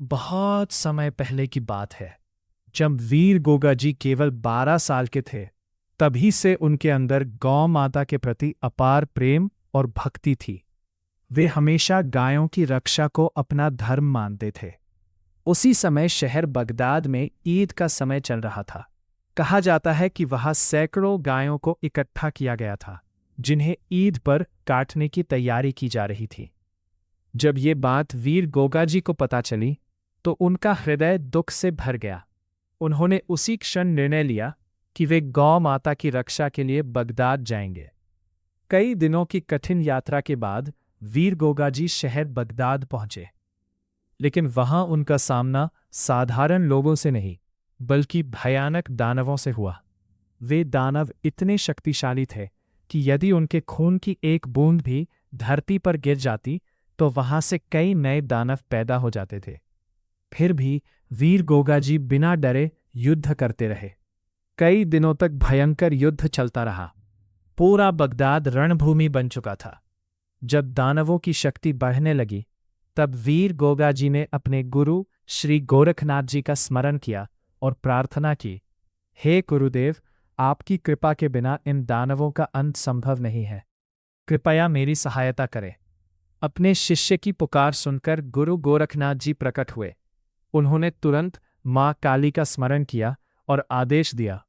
बहुत समय पहले की बात है, जब वीर गोगा जी केवल 12 साल के थे। तभी से उनके अंदर गौ माता के प्रति अपार प्रेम और भक्ति थी। वे हमेशा गायों की रक्षा को अपना धर्म मानते थे। उसी समय शहर बगदाद में ईद का समय चल रहा था। कहा जाता है कि वहां सैकड़ों गायों को इकट्ठा किया गया था, जिन्हें ईद पर काटने की तैयारी की जा रही थी। जब ये बात वीर गोगा जी को पता चली, तो उनका हृदय दुख से भर गया। उन्होंने उसी क्षण निर्णय लिया कि वे गौ माता की रक्षा के लिए बगदाद जाएंगे। कई दिनों की कठिन यात्रा के बाद वीर गोगा जी शहर बगदाद पहुंचे। लेकिन वहां उनका सामना साधारण लोगों से नहीं, बल्कि भयानक दानवों से हुआ। वे दानव इतने शक्तिशाली थे कि यदि उनके खून की एक बूंद भी धरती पर गिर जाती, तो वहां से कई नए दानव पैदा हो जाते थे। फिर भी वीर गोगा जी बिना डरे युद्ध करते रहे। कई दिनों तक भयंकर युद्ध चलता रहा। पूरा बगदाद रणभूमि बन चुका था। जब दानवों की शक्ति बढ़ने लगी, तब वीर गोगा जी ने अपने गुरु श्री गोरखनाथ जी का स्मरण किया और प्रार्थना की, हे गुरुदेव, आपकी कृपा के बिना इन दानवों का अंत संभव नहीं है। कृपया मेरी सहायता करें। अपने शिष्य की पुकार सुनकर गुरु गोरखनाथ जी प्रकट हुए। उन्होंने तुरंत माँ काली का स्मरण किया और आदेश दिया,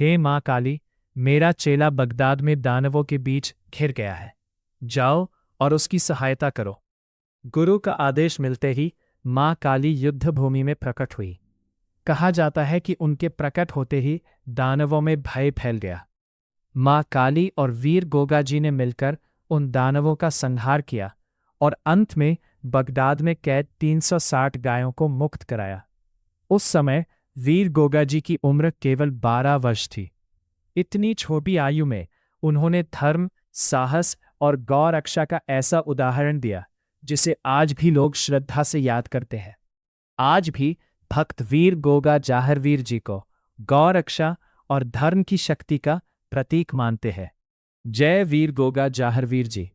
हे माँ काली, मेरा चेला बगदाद में दानवों के बीच घिर गया है। जाओ और उसकी सहायता करो। गुरु का आदेश मिलते ही माँ काली युद्ध भूमि में प्रकट हुई। कहा जाता है कि उनके प्रकट होते ही दानवों में भय फैल गया। माँ काली और वीर गोगा जी ने मिलकर उन दानवों का संहार किया और अंत में बगदाद में कैद 360 गायों को मुक्त कराया। उस समय वीर गोगा जी की उम्र केवल 12 वर्ष थी। इतनी छोटी आयु में उन्होंने धर्म, साहस और गौ रक्षा का ऐसा उदाहरण दिया, जिसे आज भी लोग श्रद्धा से याद करते हैं। आज भी भक्त वीर गोगा जाहरवीर जी को गौ रक्षा और धर्म की शक्ति का प्रतीक मानते हैं। जय वीर गोगा जाहरवीर जी।